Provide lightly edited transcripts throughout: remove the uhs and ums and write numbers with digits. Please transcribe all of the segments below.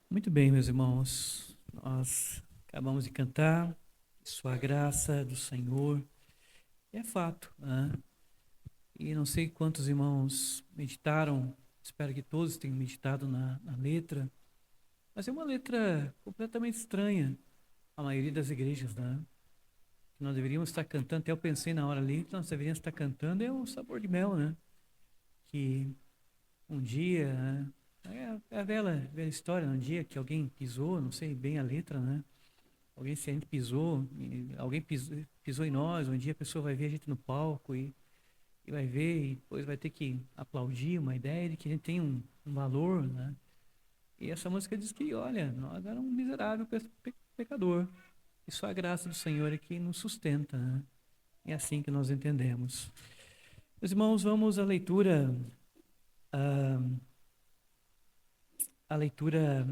Muito bem, meus irmãos, nós acabamos de cantar Sua graça do Senhor, é fato, né? E não sei quantos irmãos meditaram, espero que todos tenham meditado na letra, mas é uma letra completamente estranha à maioria das igrejas, né? Nós deveríamos estar cantando, até eu pensei na hora ali, que nós deveríamos estar cantando é o sabor de mel, né? Que um dia, né? É a velha história, um dia que alguém pisou, não sei bem a letra, né? Alguém se a gente pisou, alguém pisou em nós, um dia a pessoa vai ver a gente no palco e vai ver e depois vai ter que aplaudir uma ideia de que a gente tem um valor, né? E essa música diz que, olha, nós éramos um miserável pecador e só a graça do Senhor é que nos sustenta, né? É assim que nós entendemos. Meus irmãos, vamos ah, à leitura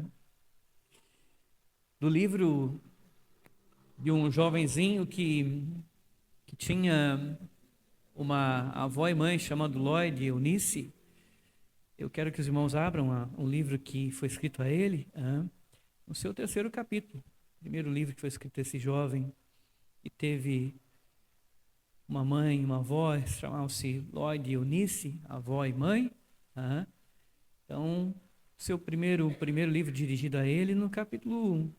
do livro de um jovenzinho que tinha uma avó e mãe chamada Lloyd Eunice. Eu quero que os irmãos abram um livro que foi escrito a ele, no seu terceiro capítulo. O primeiro livro que foi escrito a esse jovem, que teve uma mãe e uma avó, chamavam-se Lloyd e Eunice, avó e mãe. Então, seu primeiro livro dirigido a ele, no capítulo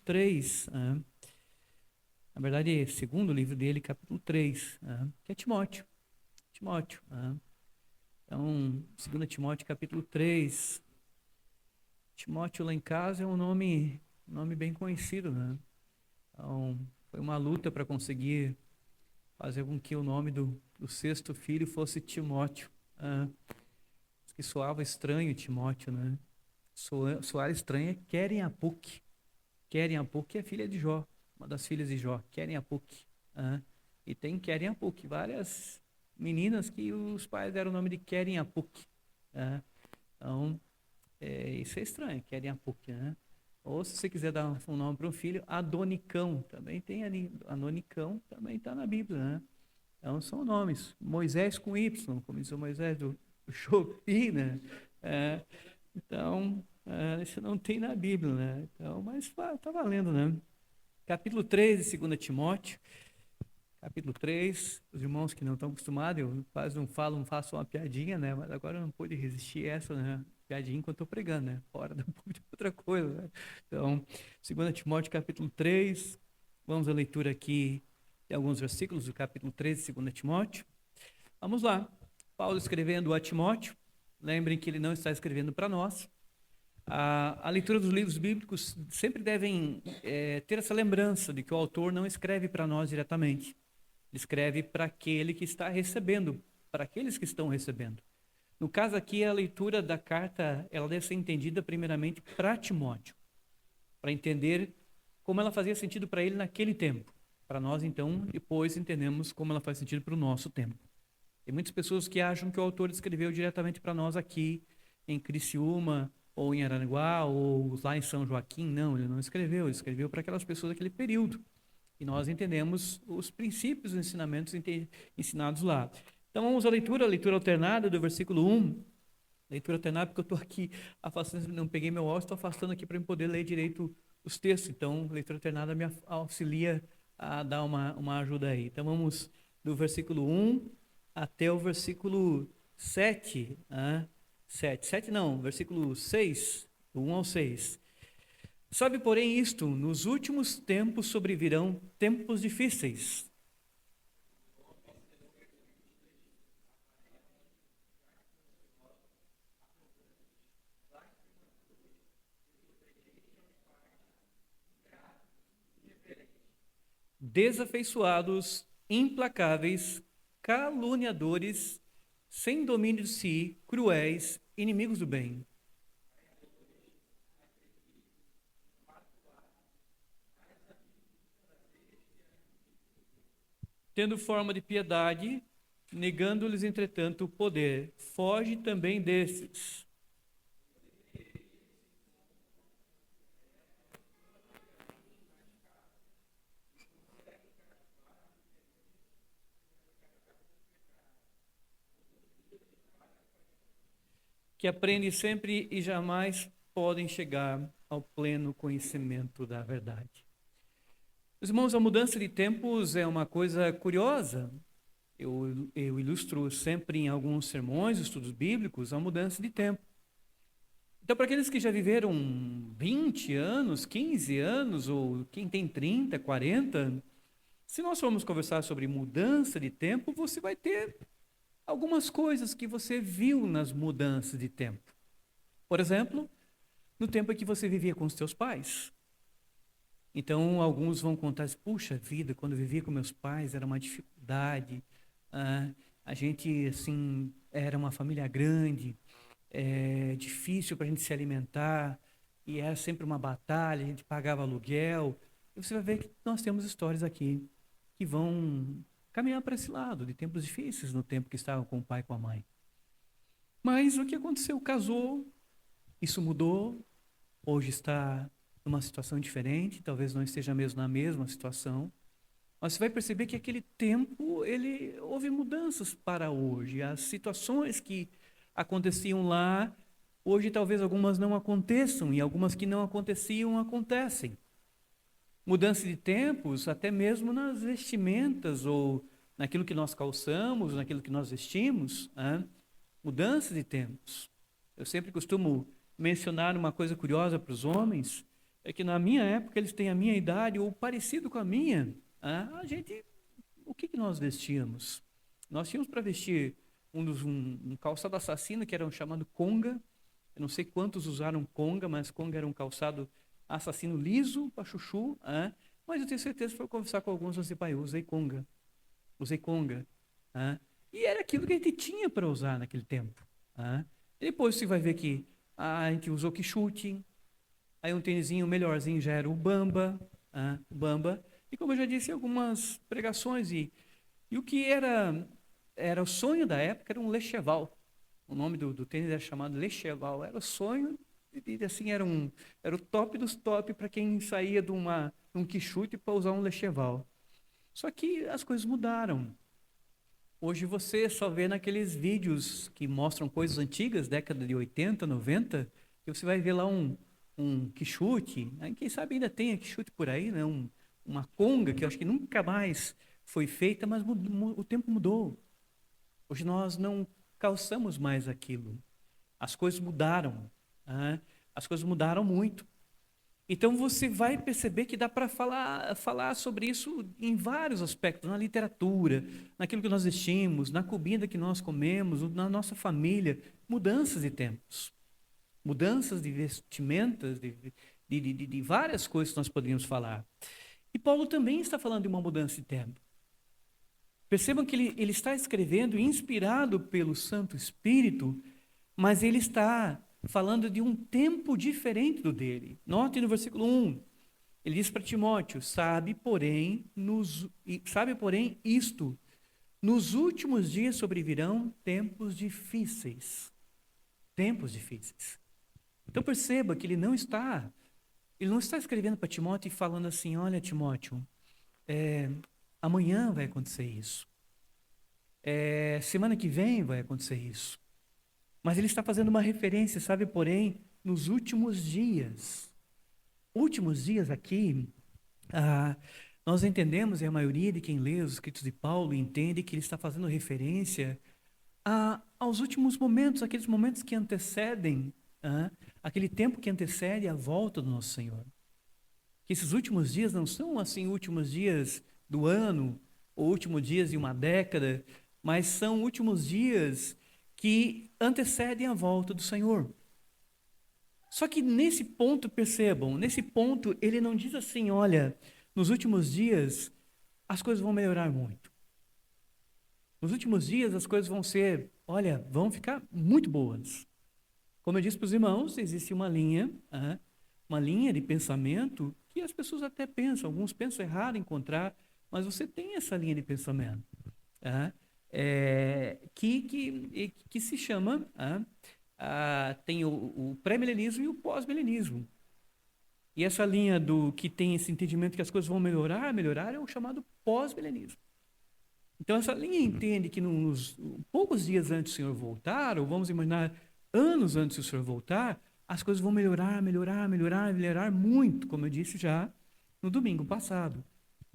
3. Na verdade, segundo livro dele, capítulo 3, que é Timóteo. Timóteo. Então, 2 Timóteo capítulo 3. Timóteo lá em casa é um nome bem conhecido, né? Então, foi uma luta para conseguir fazer com que o nome do sexto filho fosse Timóteo. Ah, que soava estranho Timóteo, né? Soar estranho é Querem a Puc. Querem a Puc é filha de Jó, uma das filhas de Jó. Querem a Puc. Ah, e tem Querem a Puc, várias meninas que os pais deram o nome de Querem a Puc. Ah, então, isso é estranho, Querem a Puc, né? Ou se você quiser dar um nome para um filho, Adonicão, também tem ali, Adonicão também está na Bíblia, né? Então são nomes. Moisés com Y, como diz o Moisés do Shopee, né? É, então, isso não tem na Bíblia, né? Então, mas tá valendo, né? Capítulo 3 de 2 Timóteo, capítulo 3, os irmãos que não estão acostumados, eu quase não falo, não faço uma piadinha, né? Mas agora eu não pude resistir a essa, né? Piadinha enquanto estou pregando, né? Fora da de outra coisa, né? Então, 2 Timóteo, capítulo 3, vamos à leitura aqui de alguns versículos do capítulo 3 de 2 Timóteo. Vamos lá. Paulo escrevendo a Timóteo, lembrem que ele não está escrevendo para nós. A leitura dos livros bíblicos sempre devem ter essa lembrança de que o autor não escreve para nós diretamente. Ele escreve para aquele que está recebendo, para aqueles que estão recebendo. No caso aqui, a leitura da carta, ela deve ser entendida primeiramente para Timóteo, para entender como ela fazia sentido para ele naquele tempo. Para nós, então, depois entendemos como ela faz sentido para o nosso tempo. Tem muitas pessoas que acham que o autor escreveu diretamente para nós aqui em Criciúma, ou em Araranguá, ou lá em São Joaquim. Não, ele não escreveu, ele escreveu para aquelas pessoas daquele período. E nós entendemos os princípios, os ensinamentos ensinados lá. Então vamos à leitura alternada do versículo 1. Leitura alternada, porque eu estou aqui afastando, não peguei meu óculos, estou afastando aqui para eu poder ler direito os textos. Então, leitura alternada me auxilia a dar uma ajuda aí. Então vamos do versículo 1 até o versículo 7. 7 não, versículo 6, do 1 ao 6. Sabe, porém, isto, nos últimos tempos sobrevirão tempos difíceis. Desafeiçoados, implacáveis, caluniadores, sem domínio de si, cruéis, inimigos do bem, tendo forma de piedade, negando-lhes, entretanto, o poder. Foge também desses, que aprende sempre e jamais podem chegar ao pleno conhecimento da verdade. Meus irmãos, a mudança de tempos é uma coisa curiosa. Eu ilustro sempre em alguns sermões, estudos bíblicos, a mudança de tempo. Então, para aqueles que já viveram 20 anos, 15 anos, ou quem tem 30, 40, se nós formos conversar sobre mudança de tempo, você vai ter algumas coisas que você viu nas mudanças de tempo. Por exemplo, no tempo em que você vivia com os seus pais. Então, alguns vão contar, puxa vida, quando eu vivia com meus pais era uma dificuldade, a gente, assim, era uma família grande, difícil para a gente se alimentar, e era sempre uma batalha, a gente pagava aluguel. E você vai ver que nós temos histórias aqui que vão caminhar para esse lado, de tempos difíceis, no tempo que estavam com o pai e com a mãe. Mas o que aconteceu? Casou, isso mudou, hoje está numa situação diferente, talvez não esteja mesmo na mesma situação, mas você vai perceber que aquele tempo, houve mudanças para hoje. As situações que aconteciam lá, hoje talvez algumas não aconteçam, e algumas que não aconteciam, acontecem. Mudança de tempos, até mesmo nas vestimentas, ou naquilo que nós calçamos, naquilo que nós vestimos, mudança de tempos. Eu sempre costumo mencionar uma coisa curiosa para os homens, é que na minha época, eles têm a minha idade, ou parecido com a minha, o que nós vestíamos? Nós tínhamos para vestir um calçado assassino, que era um chamado conga. Eu não sei quantos usaram conga, mas conga era um calçado assassino liso, para chuchu, mas eu tenho certeza que foi conversar com alguns, você, pai, eu usei conga. E era aquilo que a gente tinha para usar naquele tempo. Depois você vai ver que a gente usou quichute, aí um tênisinho melhorzinho já era o Bamba, e como eu já disse em algumas pregações, e o que era o sonho da época era um Lecheval. O nome do tênis era chamado Lecheval, era o sonho, e assim era o top dos top para quem saía de um quichute para usar um Lecheval. Só que as coisas mudaram. Hoje você só vê naqueles vídeos que mostram coisas antigas, década de 80, 90, que você vai ver lá um quichute, quem sabe ainda tem quichute por aí, né? Uma conga, que eu acho que nunca mais foi feita, mas o tempo mudou. Hoje nós não calçamos mais aquilo. As coisas mudaram. As coisas mudaram muito. Então você vai perceber que dá para falar sobre isso em vários aspectos, na literatura, naquilo que nós vestimos, na comida que nós comemos, na nossa família. Mudanças de tempos. Mudanças de vestimentas, de várias coisas que nós poderíamos falar. E Paulo também está falando de uma mudança de tempo. Percebam que ele está escrevendo, inspirado pelo Santo Espírito, mas ele está falando de um tempo diferente do dele. Note no versículo 1, ele diz para Timóteo, sabe, porém, isto, nos últimos dias sobrevirão tempos difíceis. Tempos difíceis. Então perceba que ele não está escrevendo para Timóteo e falando assim, olha, Timóteo, amanhã vai acontecer isso. Semana que vem vai acontecer isso. Mas ele está fazendo uma referência, sabe, porém, nos últimos dias. Últimos dias aqui, nós entendemos, e a maioria de quem lê os escritos de Paulo entende que ele está fazendo referência aos últimos momentos, aqueles momentos que antecedem, aquele tempo que antecede a volta do nosso Senhor. Que esses últimos dias não são assim últimos dias do ano, ou últimos dias de uma década, mas são últimos dias que antecedem a volta do Senhor. Só que nesse ponto, percebam, nesse ponto ele não diz assim, olha, nos últimos dias as coisas vão melhorar muito. Nos últimos dias as coisas vão ficar muito boas. Como eu disse para os irmãos, existe uma linha de pensamento que as pessoas até pensam, alguns pensam errado em encontrar, mas você tem essa linha de pensamento. Que se chama, tem o pré-milenismo e o pós-milenismo. E essa linha que tem esse entendimento que as coisas vão melhorar é o chamado pós-milenismo. Então essa linha entende que nos poucos dias antes do Senhor voltar, ou vamos imaginar anos antes do Senhor voltar, as coisas vão melhorar, melhorar, melhorar, melhorar muito, como eu disse já no domingo passado.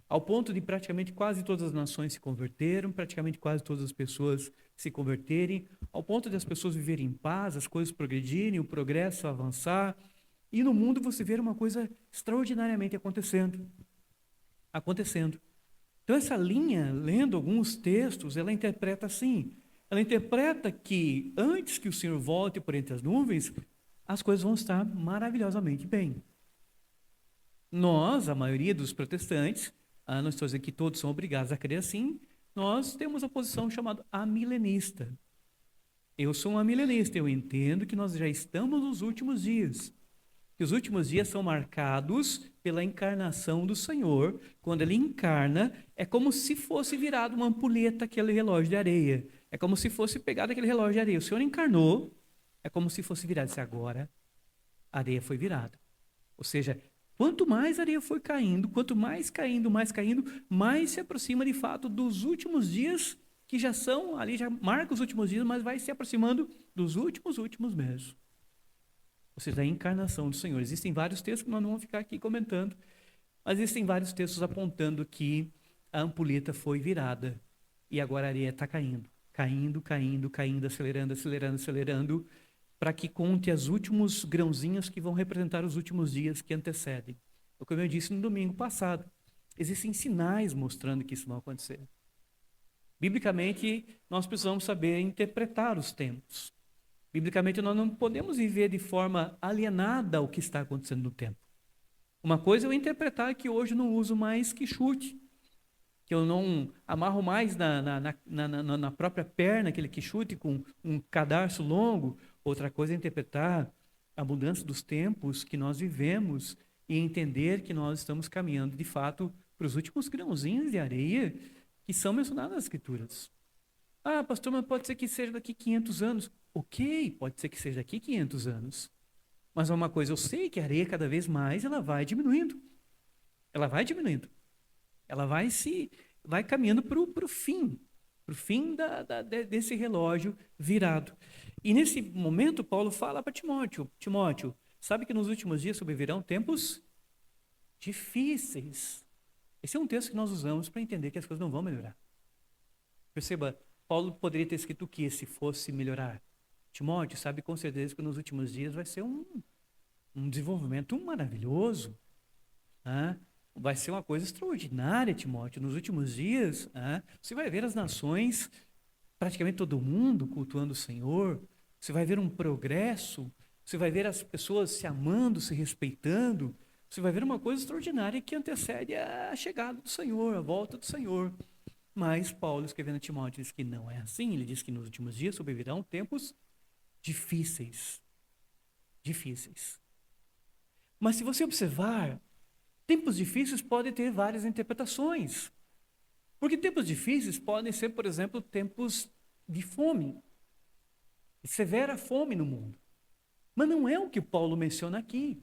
Ao ponto de praticamente quase todas as nações se converteram, praticamente quase todas as pessoas se converterem, ao ponto de as pessoas viverem em paz, as coisas progredirem, o progresso avançar, e no mundo você vê uma coisa extraordinariamente acontecendo. Acontecendo. Então essa linha, lendo alguns textos, ela interpreta assim, ela interpreta que antes que o Senhor volte por entre as nuvens, as coisas vão estar maravilhosamente bem. Nós, a maioria dos protestantes, não estou dizendo que todos são obrigados a crer assim, nós temos a posição chamada amilenista. Eu sou um amilenista, eu entendo que nós já estamos nos últimos dias. Que os últimos dias são marcados pela encarnação do Senhor. Quando ele encarna, é como se fosse virado uma ampulheta aquele relógio de areia. É como se fosse pegado aquele relógio de areia. O Senhor encarnou, é como se fosse virado. Se agora a areia foi virada. Ou seja, quanto mais a areia foi caindo, quanto mais caindo, mais se aproxima de fato dos últimos dias, que já são, ali já marca os últimos dias, mas vai se aproximando dos últimos meses. Ou seja, da encarnação do Senhor. Existem vários textos que nós não vamos ficar aqui comentando, mas existem vários textos apontando que a ampulheta foi virada e agora a areia está caindo, caindo, caindo, caindo, acelerando, acelerando, acelerando, para que conte os últimos grãozinhos que vão representar os últimos dias que antecedem. Como eu disse no domingo passado, existem sinais mostrando que isso vai acontecer. Biblicamente, nós precisamos saber interpretar os tempos. Biblicamente, nós não podemos viver de forma alienada ao que está acontecendo no tempo. Uma coisa é eu interpretar que hoje eu não uso mais quichute, que eu não amarro mais na própria perna aquele quichute com um cadarço longo. Outra coisa é interpretar a mudança dos tempos que nós vivemos e entender que nós estamos caminhando, de fato, para os últimos grãozinhos de areia que são mencionados nas Escrituras. Ah, pastor, mas pode ser que seja daqui 500 anos. Ok, pode ser que seja daqui 500 anos. Mas uma coisa, eu sei que a areia cada vez mais ela vai diminuindo. Ela vai diminuindo. Ela vai caminhando para o fim. Para o fim desse relógio virado. E nesse momento, Paulo fala para Timóteo. Timóteo, sabe que nos últimos dias sobrevirão tempos difíceis. Esse é um texto que nós usamos para entender que as coisas não vão melhorar. Perceba, Paulo poderia ter escrito o que se fosse melhorar? Timóteo, sabe com certeza que nos últimos dias vai ser um desenvolvimento maravilhoso. Né? Vai ser uma coisa extraordinária, Timóteo. Nos últimos dias, você vai ver as nações, praticamente todo mundo cultuando o Senhor. Você vai ver um progresso. Você vai ver as pessoas se amando, se respeitando. Você vai ver uma coisa extraordinária que antecede a chegada do Senhor, a volta do Senhor. Mas Paulo, escrevendo a Timóteo, diz que não é assim. Ele diz que nos últimos dias sobrevirão tempos difíceis. Difíceis. Mas se você observar, tempos difíceis podem ter várias interpretações. Porque tempos difíceis podem ser, por exemplo, tempos de fome. De severa fome no mundo. Mas não é o que Paulo menciona aqui.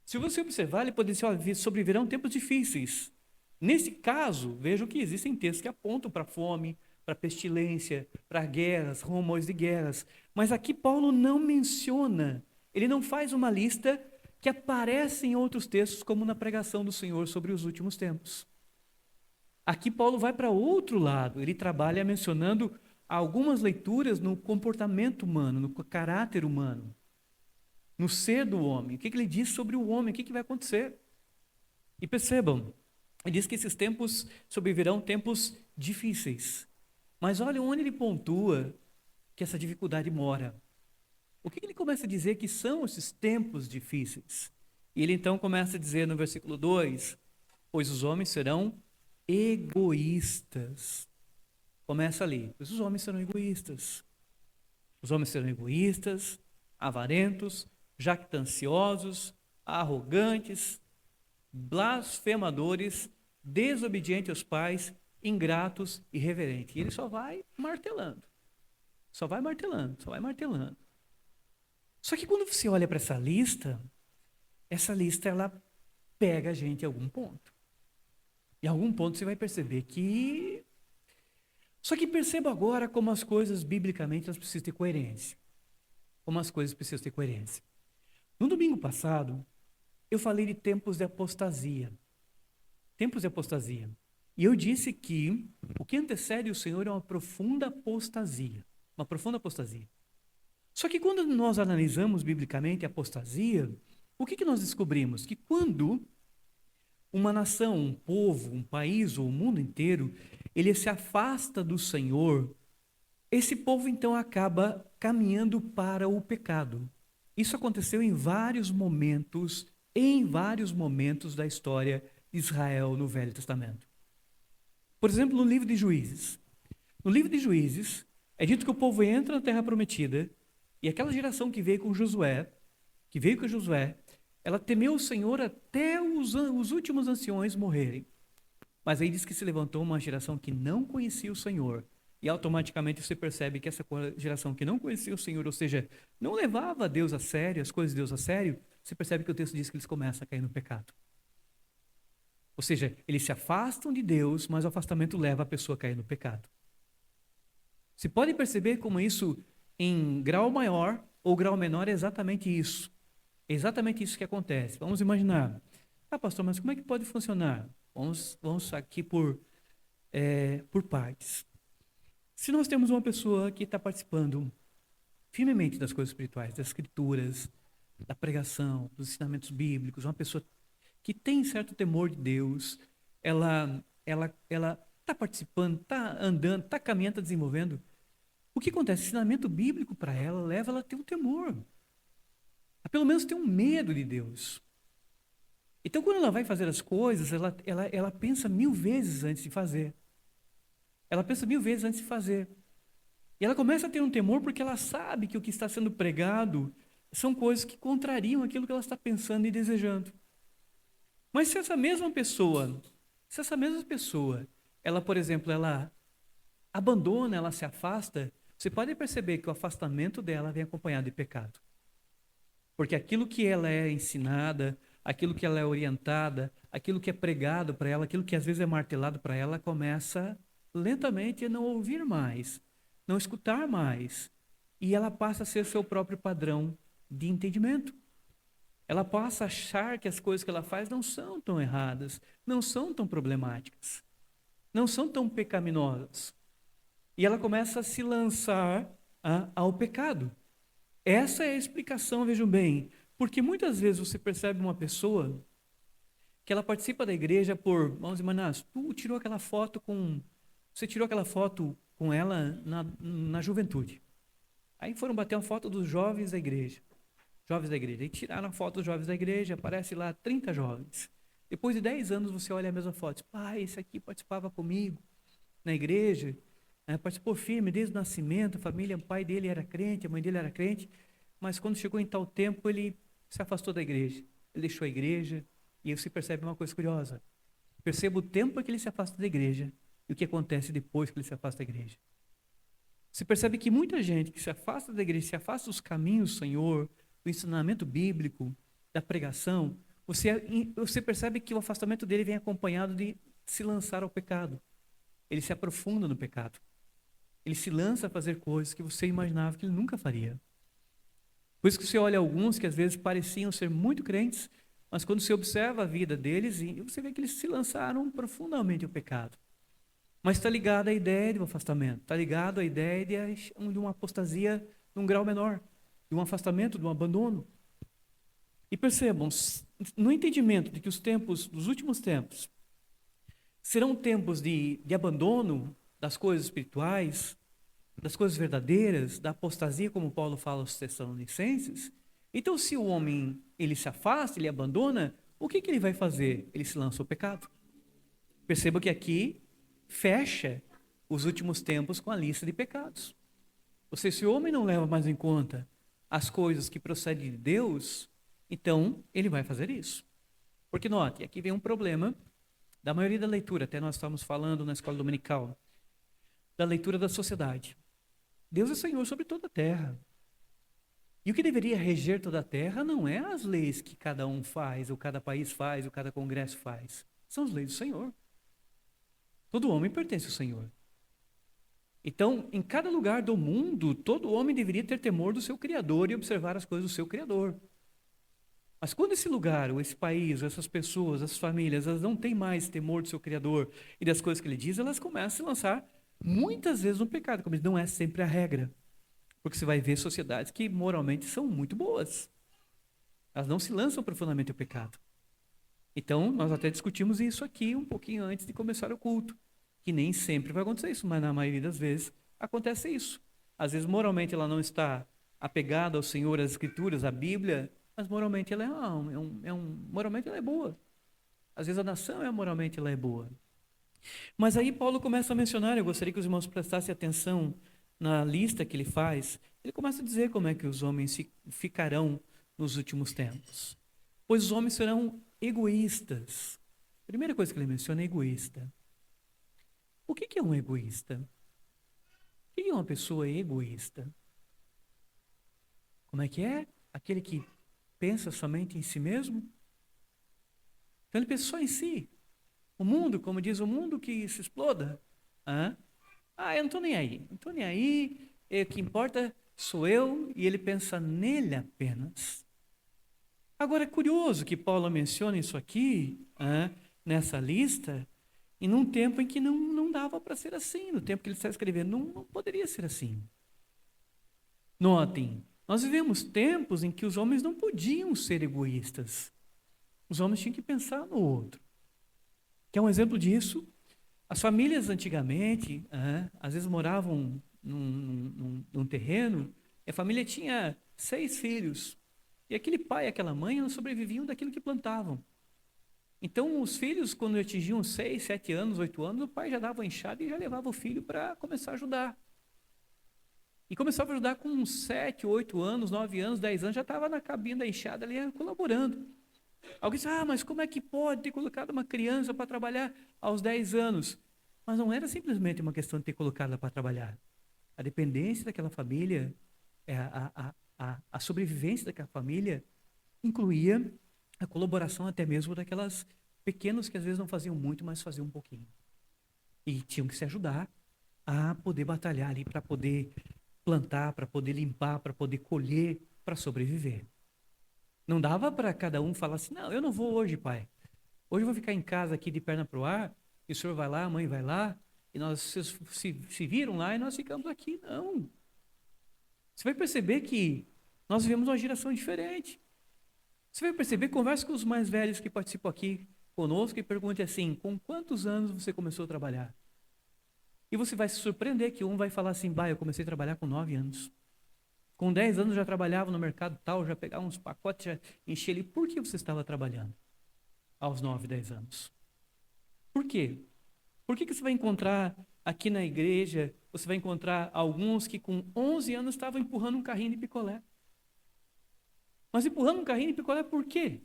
Se você observar, ele pode dizer, sobrevirão tempos difíceis. Nesse caso, vejo que existem textos que apontam para a fome, para a pestilência, para guerras, rumores de guerras. Mas aqui Paulo não menciona, ele não faz uma lista que aparece em outros textos, como na pregação do Senhor sobre os últimos tempos. Aqui Paulo vai para outro lado, ele trabalha mencionando algumas leituras no comportamento humano, no caráter humano, no ser do homem. O que ele diz sobre o homem, o que vai acontecer? E percebam, ele diz que esses tempos sobrevirão tempos difíceis. Mas olha onde ele pontua que essa dificuldade mora. O que ele começa a dizer que são esses tempos difíceis? E ele então começa a dizer no versículo 2, pois os homens serão egoístas. Começa ali, pois os homens serão egoístas. Os homens serão egoístas, avarentos, jactanciosos, arrogantes, blasfemadores, desobedientes aos pais, ingratos e irreverentes. E ele só vai martelando. Só vai martelando, só vai martelando. Só que quando você olha para essa lista ela pega a gente em algum ponto. Em algum ponto você vai perceber que... Só que perceba agora como as coisas, biblicamente, elas precisam ter coerência. Como as coisas precisam ter coerência. No domingo passado, eu falei de tempos de apostasia. Tempos de apostasia. E eu disse que o que antecede o Senhor é uma profunda apostasia. Uma profunda apostasia. Só que quando nós analisamos biblicamente a apostasia, o que nós descobrimos? Que quando uma nação, um povo, um país ou o mundo inteiro, ele se afasta do Senhor, esse povo então acaba caminhando para o pecado. Isso aconteceu em vários momentos da história de Israel no Velho Testamento. Por exemplo, no livro de Juízes. No livro de Juízes, é dito que o povo entra na Terra Prometida e aquela geração que veio com Josué, ela temeu o Senhor até os últimos anciões morrerem. Mas aí diz que se levantou uma geração que não conhecia o Senhor. E automaticamente você percebe que essa geração que não conhecia o Senhor, ou seja, não levava Deus a sério, as coisas de Deus a sério, você percebe que o texto diz que eles começam a cair no pecado. Ou seja, eles se afastam de Deus, mas o afastamento leva a pessoa a cair no pecado. Você pode perceber como isso, em grau maior ou grau menor, é exatamente isso. É exatamente isso que acontece. Vamos imaginar. Pastor, mas como é que pode funcionar? Vamos aqui por partes. Se nós temos uma pessoa que está participando firmemente das coisas espirituais, das escrituras, da pregação, dos ensinamentos bíblicos, uma pessoa que tem certo temor de Deus, ela está participando, está andando, está caminhando, está desenvolvendo. O que acontece? O ensinamento bíblico para ela leva ela a ter um temor, a pelo menos ter um medo de Deus. Então, quando ela vai fazer as coisas, ela pensa 1000 vezes antes de fazer. Ela pensa 1000 vezes antes de fazer. E ela começa a ter um temor porque ela sabe que o que está sendo pregado são coisas que contrariam aquilo que ela está pensando e desejando. Mas se essa mesma pessoa, ela, por exemplo, ela abandona, ela se afasta, você pode perceber que o afastamento dela vem acompanhado de pecado. Porque aquilo que ela é ensinada, aquilo que ela é orientada, aquilo que é pregado para ela, aquilo que às vezes é martelado para ela, começa lentamente a não ouvir mais, não escutar mais. E ela passa a ser seu próprio padrão de entendimento. Ela passa a achar que as coisas que ela faz não são tão erradas, não são tão problemáticas, não são tão pecaminosas. E ela começa a se lançar ao pecado. Essa é a explicação, vejam bem, porque muitas vezes você percebe uma pessoa que ela participa da igreja vamos imaginar, você tirou aquela foto com ela na juventude. Aí foram bater uma foto dos jovens da igreja. E tiraram a foto dos jovens da igreja, aparece lá 30 jovens. Depois de 10 anos você olha a mesma foto, diz, esse aqui participava comigo na igreja, participou firme desde o nascimento, a família, o pai dele era crente, a mãe dele era crente, mas quando chegou em tal tempo ele se afastou da igreja, ele deixou a igreja, e aí você percebe uma coisa curiosa. Perceba o tempo que ele se afasta da igreja e o que acontece depois que ele se afasta da igreja. Você percebe que muita gente que se afasta da igreja, se afasta dos caminhos do Senhor, do ensinamento bíblico, da pregação, você percebe que o afastamento dele vem acompanhado de se lançar ao pecado. Ele se aprofunda no pecado. Ele se lança a fazer coisas que você imaginava que ele nunca faria. Por isso que você olha alguns que às vezes pareciam ser muito crentes, mas quando você observa a vida deles, você vê que eles se lançaram profundamente ao pecado. Mas está ligado à ideia de um afastamento, está ligado à ideia de uma apostasia num grau menor, de um afastamento, de um abandono. E percebam, no entendimento de que os últimos tempos, serão tempos de abandono das coisas espirituais, das coisas verdadeiras, da apostasia, como Paulo fala aos Tessalonicenses. Então, se o homem ele se afasta, ele abandona, o que ele vai fazer? Ele se lança ao pecado. Perceba que aqui fecha os últimos tempos com a lista de pecados. Ou seja, se o homem não leva mais em conta as coisas que procedem de Deus, então ele vai fazer isso. Porque note, aqui vem um problema da maioria da leitura, até nós estamos falando na escola dominical, da leitura da sociedade. Deus é Senhor sobre toda a terra. E o que deveria reger toda a terra não é as leis que cada um faz, ou cada país faz, ou cada congresso faz. São as leis do Senhor. Todo homem pertence ao Senhor. Então, em cada lugar do mundo, todo homem deveria ter temor do seu Criador e observar as coisas do seu Criador. Mas quando esse lugar, ou esse país, ou essas pessoas, essas famílias, elas não têm mais temor do seu Criador e das coisas que ele diz, elas começam a se lançar muitas vezes no pecado, como não é sempre a regra. Porque você vai ver sociedades que moralmente são muito boas. Elas não se lançam profundamente ao pecado. Então, nós até discutimos isso aqui um pouquinho antes de começar o culto. Que nem sempre vai acontecer isso, mas na maioria das vezes acontece isso. Às vezes, moralmente, ela não está apegada ao Senhor, às Escrituras, à Bíblia, mas moralmente ela moralmente ela é boa. Às vezes a nação moralmente ela é boa. Mas aí Paulo começa a mencionar, eu gostaria que os irmãos prestassem atenção na lista que ele faz. Ele começa a dizer como é que os homens ficarão nos últimos tempos. Pois os homens serão egoístas. A primeira coisa que ele menciona é egoísta. O que é um egoísta? O que é uma pessoa egoísta? Como é que é? Aquele que pensa somente em si mesmo? Então ele pensa só em si. O mundo, como diz o mundo, que se exploda. Eu não estou nem aí. Não estou nem aí. O que importa sou eu. E ele pensa nele apenas. Agora é curioso que Paulo mencione isso aqui, nessa lista, e num tempo em que não dava para ser assim. No tempo que ele está escrevendo, não poderia ser assim. Notem, nós vivemos tempos em que os homens não podiam ser egoístas. Os homens tinham que pensar no outro. Quer um exemplo disso? As famílias antigamente, às vezes moravam num terreno, e a família tinha 6 filhos. E aquele pai e aquela mãe não sobreviviam daquilo que plantavam. Então, os filhos, quando atingiam 6, 7 anos, 8 anos, o pai já dava uma enxada e já levava o filho para começar a ajudar. E começava a ajudar com 7, 8 anos, 9 anos, 10 anos, já estava na cabine da enxada ali colaborando. Alguém diz, mas como é que pode ter colocado uma criança para trabalhar aos 10 anos? Mas não era simplesmente uma questão de ter colocado ela para trabalhar. A dependência daquela família, a sobrevivência daquela família, incluía a colaboração até mesmo daquelas pequenos que às vezes não faziam muito, mas faziam um pouquinho. E tinham que se ajudar a poder batalhar ali para poder plantar, para poder limpar, para poder colher, para sobreviver. Não dava para cada um falar assim, não, eu não vou hoje, pai. Hoje eu vou ficar em casa aqui de perna para o ar, e o senhor vai lá, a mãe vai lá, e nós se viram lá e nós ficamos aqui. Não. Você vai perceber que nós vivemos uma geração diferente. Você vai perceber, converse com os mais velhos que participam aqui conosco e pergunte assim, com quantos anos você começou a trabalhar? E você vai se surpreender que um vai falar assim, eu comecei a trabalhar com 9 anos. Com 10 anos já trabalhava no mercado tal, já pegava uns pacotes, já enchia ali. Por que você estava trabalhando aos 9, 10 anos? Por quê? Por que você vai encontrar aqui na igreja, você vai encontrar alguns que com 11 anos estavam empurrando um carrinho de picolé? Mas empurrando um carrinho de picolé por quê?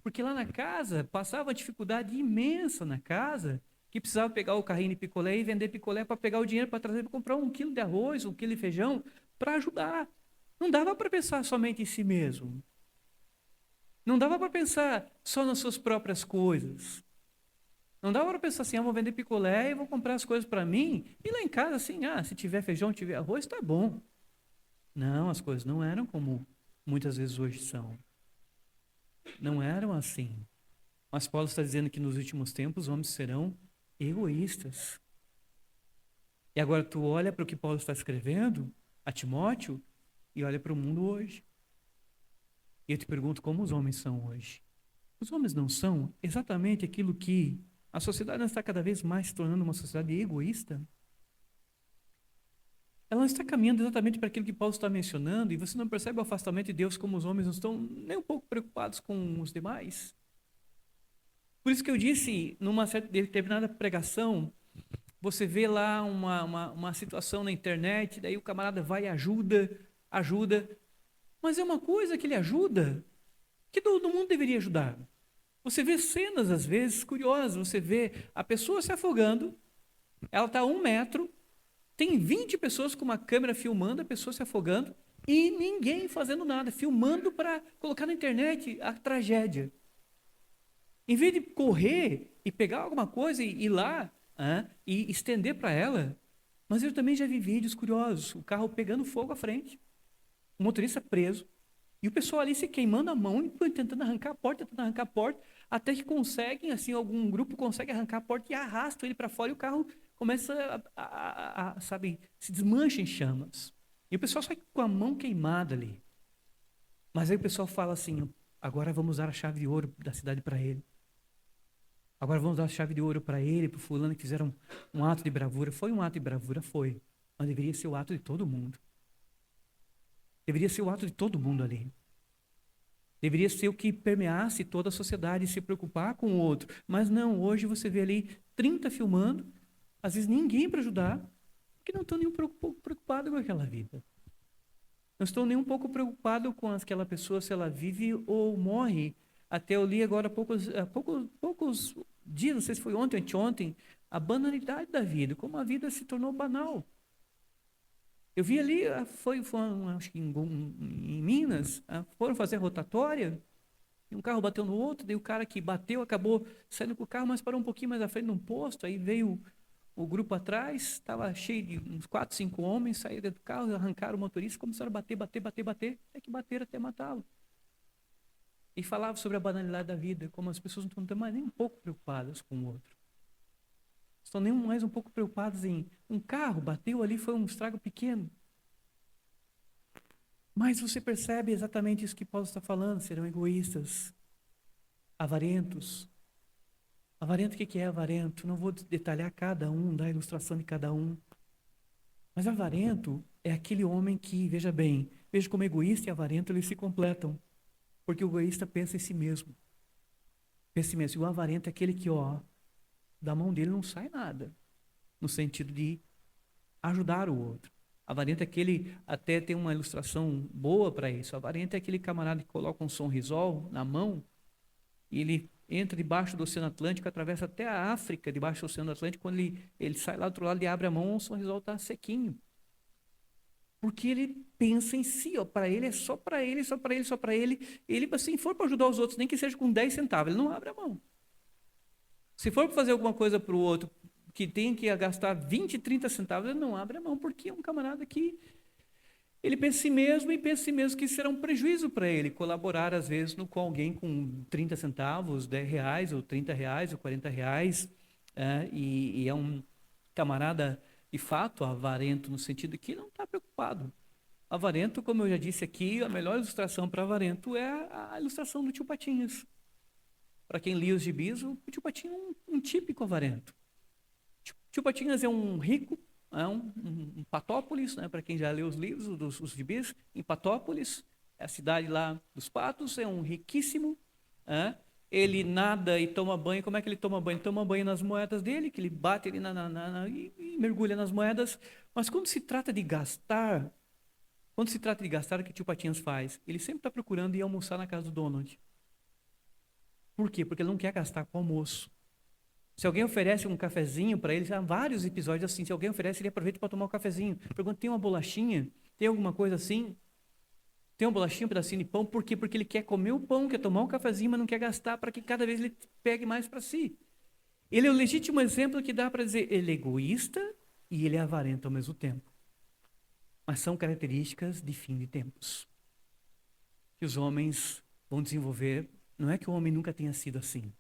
Porque lá na casa passava uma dificuldade imensa na casa, que precisava pegar o carrinho de picolé e vender picolé para pegar o dinheiro para trazer para comprar 1 quilo de arroz, 1 quilo de feijão, para ajudar. Não dava para pensar somente em si mesmo. Não dava para pensar só nas suas próprias coisas. Não dava para pensar assim, vou vender picolé e vou comprar as coisas para mim. E lá em casa, assim, se tiver feijão, tiver arroz, está bom. Não, as coisas não eram como muitas vezes hoje são. Não eram assim. Mas Paulo está dizendo que nos últimos tempos os homens serão egoístas. E agora tu olha para o que Paulo está escrevendo a Timóteo e olha para o mundo hoje. E eu te pergunto como os homens são hoje. Os homens não são exatamente aquilo que a sociedade está cada vez mais se tornando uma sociedade egoísta? Ela não está caminhando exatamente para aquilo que Paulo está mencionando, e você não percebe o afastamento de Deus como os homens não estão nem um pouco preocupados com os demais? Por isso que eu disse, numa certa determinada pregação, você vê lá uma situação na internet, daí o camarada vai e ajuda, mas é uma coisa que ele ajuda, que todo mundo deveria ajudar. Você vê cenas, às vezes, curiosas, você vê a pessoa se afogando, ela está a 1 metro, tem 20 pessoas com uma câmera filmando a pessoa se afogando e ninguém fazendo nada, filmando para colocar na internet a tragédia. Em vez de correr e pegar alguma coisa e ir lá e estender para ela, mas eu também já vi vídeos curiosos, o carro pegando fogo à frente, o motorista preso, E o pessoal ali se queimando a mão e tentando arrancar a porta, até que conseguem, assim, algum grupo consegue arrancar a porta e arrasta ele para fora e o carro começa sabe, se desmancha em chamas. E o pessoal sai com a mão queimada ali. Mas aí o pessoal fala assim: agora vamos dar a chave de ouro da cidade para ele. Agora vamos dar a chave de ouro para ele, para o fulano que fizeram um ato de bravura. Foi um ato de bravura? Foi. Mas deveria ser o ato de todo mundo. Deveria ser o ato de todo mundo ali. Deveria ser o que permeasse toda a sociedade, se preocupar com o outro. Mas não, hoje você vê ali 30 filmando, às vezes ninguém para ajudar, porque não estão nem um pouco preocupados com aquela vida. Não estou nem um pouco preocupado com aquela pessoa, se ela vive ou morre. Até eu li agora há poucos dias, não sei se foi ontem ou anteontem, a banalidade da vida, como a vida se tornou banal. Eu vi ali, acho que em Minas, foram fazer rotatória, e um carro bateu no outro, daí o cara que bateu acabou saindo com o carro, mas parou um pouquinho mais à frente num posto, aí veio o grupo atrás, estava cheio de uns 4, 5 homens, saíram do carro, arrancaram o motorista, começaram a bater, até que bateram até matá-lo. E falava sobre a banalidade da vida, como as pessoas não estão mais nem um pouco preocupadas com o outro. Estão nem mais um pouco preocupadas em um carro bateu ali, foi um estrago pequeno. Mas você percebe exatamente isso que Paulo está falando, serão egoístas, avarentos. Avarento, o que é avarento? Não vou detalhar cada um, dar a ilustração de cada um. Mas avarento é aquele homem que, veja como egoísta e avarento eles se completam. Porque o egoísta pensa em si mesmo. Pensa em si mesmo. E o avarento é aquele que, da mão dele não sai nada. No sentido de ajudar o outro. Avarento é aquele, até tem uma ilustração boa para isso. Avarento é aquele camarada que coloca um sorrisol na mão e ele entra debaixo do Oceano Atlântico, atravessa até a África, debaixo do Oceano Atlântico, quando ele sai lá do outro lado e abre a mão, o sorrisol está sequinho. Porque ele pensa em si, para ele é só para ele, só para ele, só para ele. Ele, assim, for para ajudar os outros, nem que seja com 10 centavos, ele não abre a mão. Se for para fazer alguma coisa para o outro, que tem que gastar 20, 30 centavos, ele não abre a mão, porque é um camarada que ele pensa em si mesmo e pensa em si mesmo que será um prejuízo para ele colaborar, às vezes, com alguém com 30 centavos, 10 reais, ou 30 reais, ou 40 reais, e é um camarada, de fato, avarento, no sentido que não está preocupado. Avarento, como eu já disse aqui, a melhor ilustração para avarento é a ilustração do tio Patinhas. Para quem lia os gibis, o tio Patinhas é um típico avarento. Tio Patinhas é um rico, um Patópolis, né, para quem já leu os livros, os gibis, em Patópolis, é a cidade lá dos patos, é um riquíssimo, ele nada e toma banho. Como é que ele toma banho? Ele toma banho nas moedas dele, que ele bate ali e mergulha nas moedas. Mas quando se trata de gastar, o que o tio Patinhas faz? Ele sempre está procurando ir almoçar na casa do Donald. Por quê? Porque ele não quer gastar com almoço. Se alguém oferece um cafezinho para ele, há vários episódios assim, se alguém oferece, ele aproveita para tomar um cafezinho. Pergunta, tem uma bolachinha? Tem alguma coisa assim? Tem uma bolachinha, um pedacinho de pão? Por quê? Porque ele quer comer o pão, quer tomar um cafezinho, mas não quer gastar para que cada vez ele pegue mais para si. Ele é o legítimo exemplo que dá para dizer, ele é egoísta e ele é avarento ao mesmo tempo. Mas são características de fim de tempos. Que os homens vão desenvolver. Não é que o homem nunca tenha sido assim.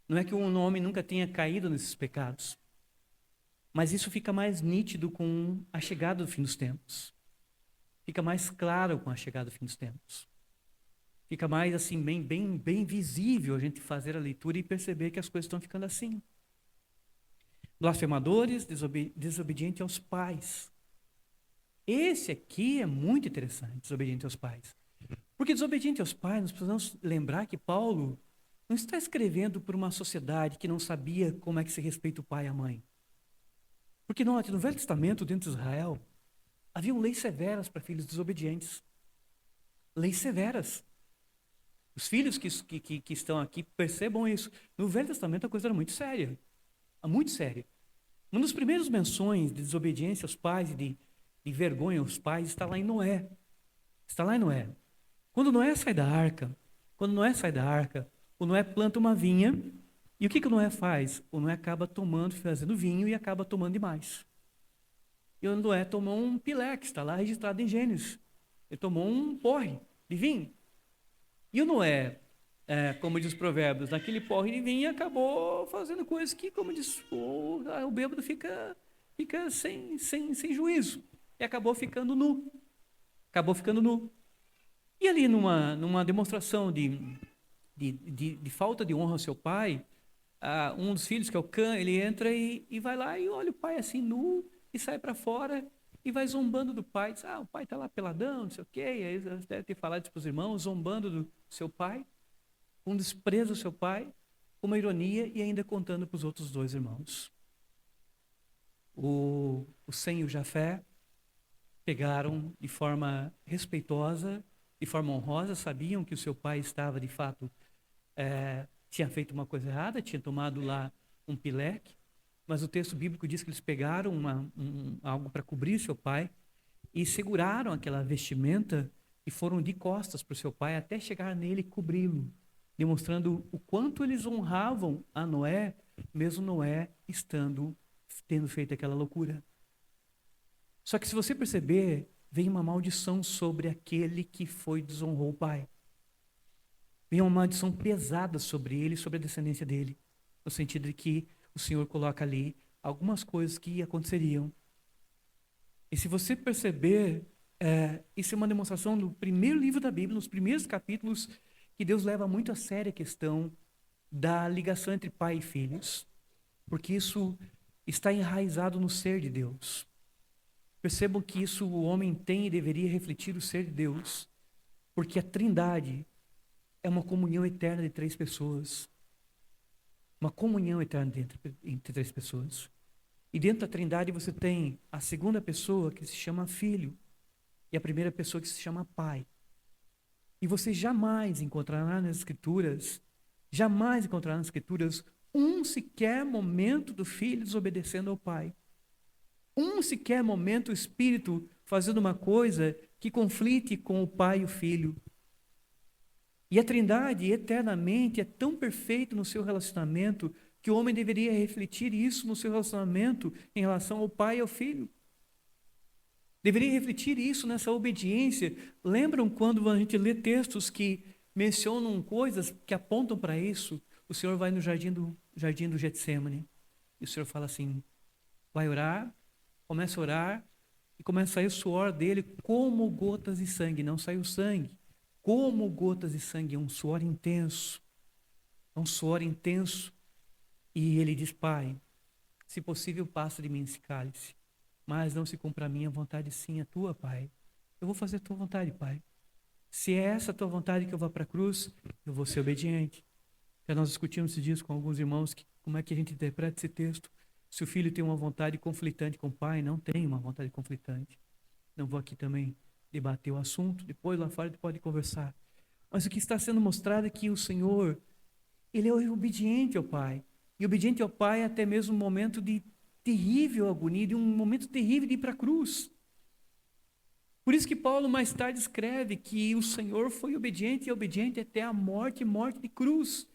Não é que um homem nunca tenha caído nesses pecados. Mas isso fica mais nítido com a chegada do fim dos tempos. Fica mais claro com a chegada do fim dos tempos. Fica mais assim, bem visível a gente fazer a leitura e perceber que as coisas estão ficando assim. Blasfemadores, desobedientes aos pais. Esse aqui é muito interessante, desobediente aos pais. Porque desobediente aos pais, nós precisamos lembrar que Paulo não está escrevendo por uma sociedade que não sabia como é que se respeita o pai e a mãe. Porque no Velho Testamento, dentro de Israel, haviam leis severas para filhos desobedientes. Leis severas. Os filhos que estão aqui percebam isso. No Velho Testamento a coisa era muito séria. Muito séria. Uma das primeiras menções de desobediência aos pais e de vergonha aos pais está lá em Noé. Está lá em Noé. Quando Noé sai da arca, o Noé planta uma vinha, e o que o Noé faz? O Noé acaba fazendo vinho e acaba tomando demais. E o Noé tomou um pileque, está lá registrado em Gênesis. Ele tomou um porre de vinho. E o Noé, como diz os provérbios, naquele porre de vinho acabou fazendo coisas que, como diz, o bêbado fica sem juízo. E acabou ficando nu. Acabou ficando nu. E ali numa demonstração de falta de honra ao seu pai, um dos filhos, que é o Cã, ele entra e vai lá e olha o pai assim nu e sai para fora e vai zombando do pai. Diz, o pai está lá peladão, não sei o quê. E aí eles devem ter falado isso para os irmãos, zombando do seu pai, com desprezo ao seu pai, com uma ironia e ainda contando para os outros dois irmãos. O Sem e o Jafé pegaram de forma respeitosa, de forma honrosa, sabiam que o seu pai estava, de fato, tinha feito uma coisa errada, tinha tomado lá um pileque, mas o texto bíblico diz que eles pegaram algo para cobrir seu pai e seguraram aquela vestimenta e foram de costas para o seu pai até chegar nele e cobri-lo, demonstrando o quanto eles honravam a Noé, mesmo Noé tendo feito aquela loucura. Só que se você perceber, vem uma maldição sobre aquele que desonrou o pai. Vem uma maldição pesada sobre ele e sobre a descendência dele, no sentido de que o Senhor coloca ali algumas coisas que aconteceriam. E se você perceber, isso é uma demonstração do primeiro livro da Bíblia, nos primeiros capítulos, que Deus leva muito a sério a questão da ligação entre pai e filhos, porque isso está enraizado no ser de Deus. Percebam que isso o homem tem e deveria refletir o ser de Deus, porque a Trindade é uma comunhão eterna de três pessoas. Uma comunhão eterna entre três pessoas. E dentro da Trindade você tem a segunda pessoa que se chama Filho e a primeira pessoa que se chama Pai. E você jamais encontrará nas Escrituras um sequer momento do Filho desobedecendo ao Pai. Um sequer momento o Espírito fazendo uma coisa que conflite com o Pai e o Filho. E a Trindade eternamente é tão perfeita no seu relacionamento que o homem deveria refletir isso no seu relacionamento em relação ao Pai e ao Filho. Deveria refletir isso nessa obediência. Lembram quando a gente lê textos que mencionam coisas que apontam para isso? O Senhor vai no jardim do Getsêmani e o Senhor fala assim, vai orar, começa a orar e começa a sair o suor dele como gotas de sangue. Não saiu sangue, como gotas de sangue. É um suor intenso. É um suor intenso. E ele diz, Pai, se possível passa de mim esse cálice, mas não se cumpra a minha vontade, sim a tua, Pai. Eu vou fazer a tua vontade, Pai. Se é essa a tua vontade que eu vá para a cruz, eu vou ser obediente. Já nós discutimos esses dias com alguns irmãos como é que a gente interpreta esse texto. Se o filho tem uma vontade conflitante com o pai, não tem uma vontade conflitante. Não vou aqui também debater o assunto, depois lá fora a gente pode conversar. Mas o que está sendo mostrado é que o Senhor, Ele é obediente ao Pai. E obediente ao Pai até mesmo um momento de terrível agonia, de um momento terrível de ir para a cruz. Por isso que Paulo mais tarde escreve que o Senhor foi obediente e obediente até a morte de cruz,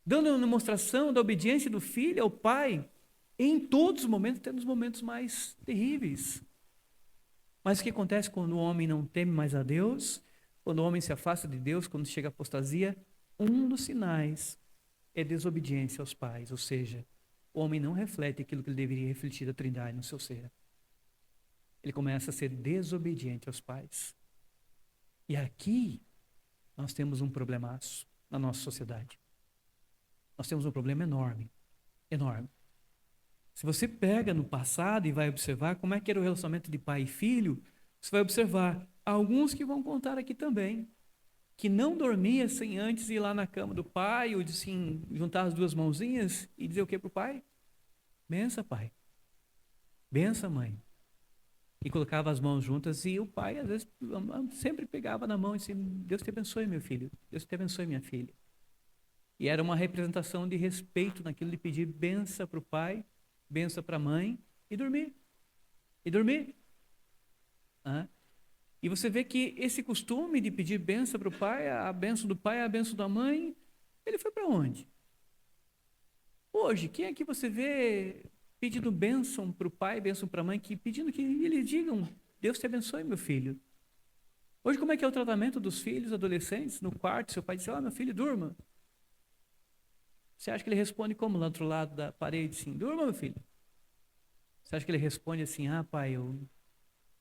dando uma demonstração da obediência do Filho ao Pai em todos os momentos, até nos momentos mais terríveis. Mas o que acontece quando o homem não teme mais a Deus, quando o homem se afasta de Deus, quando chega a apostasia? Um dos sinais é desobediência aos pais, ou seja, o homem não reflete aquilo que ele deveria refletir da Trindade no seu ser. Ele começa a ser desobediente aos pais. E aqui nós temos um problemaço na nossa sociedade. Nós temos um problema enorme, enorme. Se você pega no passado e vai observar como é que era o relacionamento de pai e filho, você vai observar alguns que vão contar aqui também, que não dormia sem antes ir lá na cama do pai, ou assim, juntar as duas mãozinhas e dizer o que para o pai? Bença, pai. Bença, mãe. E colocava as mãos juntas e o pai, às vezes, sempre pegava na mão e disse, Deus te abençoe, meu filho. Deus te abençoe, minha filha. E era uma representação de respeito naquilo de pedir benção para o pai, benção para a mãe e dormir. E dormir. E você vê que esse costume de pedir benção para o pai, a benção do pai, a benção da mãe, ele foi para onde? Hoje, quem é que você vê pedindo bênção para o pai, bênção para a mãe, pedindo que eles digam, Deus te abençoe, meu filho. Hoje, como é que é o tratamento dos filhos, adolescentes, no quarto? Seu pai diz, meu filho, durma. Você acha que ele responde como lá do outro lado da parede, assim, durma, meu filho? Você acha que ele responde assim, pai, eu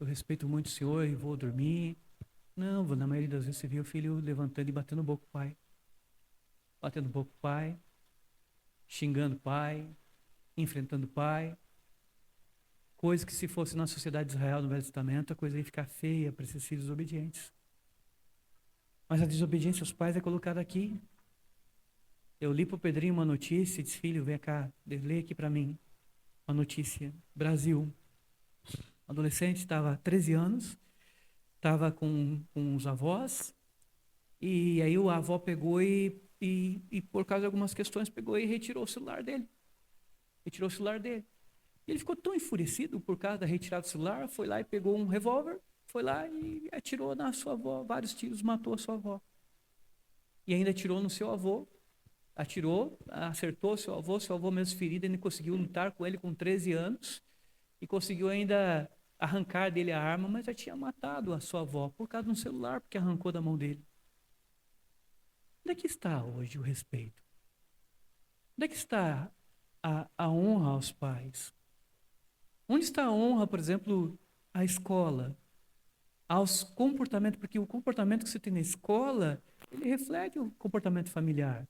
respeito muito o senhor e vou dormir? Não, na maioria das vezes você vê o filho levantando e batendo boca com o pai. Batendo boca com o pai, xingando o pai, enfrentando o pai. Coisa que se fosse na sociedade de Israel no Velho Testamento, a coisa ia ficar feia para esses filhos obedientes. Mas a desobediência aos pais é colocada aqui. Eu li para o Pedrinho uma notícia e disse, filho, vem cá, lê aqui para mim. Uma notícia. Brasil. Um adolescente estava 13 anos, estava com os avós, e aí a avó pegou e por causa de algumas questões, pegou e retirou o celular dele. Retirou o celular dele. E ele ficou tão enfurecido por causa da retirada do celular, foi lá e pegou um revólver, foi lá e atirou na sua avó, vários tiros, matou a sua avó. E ainda atirou no seu avô, atirou, acertou seu avô mesmo ferido, ainda conseguiu lutar com ele com 13 anos, e conseguiu ainda arrancar dele a arma, mas já tinha matado a sua avó por causa de um celular, porque arrancou da mão dele. Onde é que está hoje o respeito? Onde é que está a honra aos pais? Onde está a honra, por exemplo, à escola? Aos comportamentos, porque o comportamento que você tem na escola, ele reflete o comportamento familiar.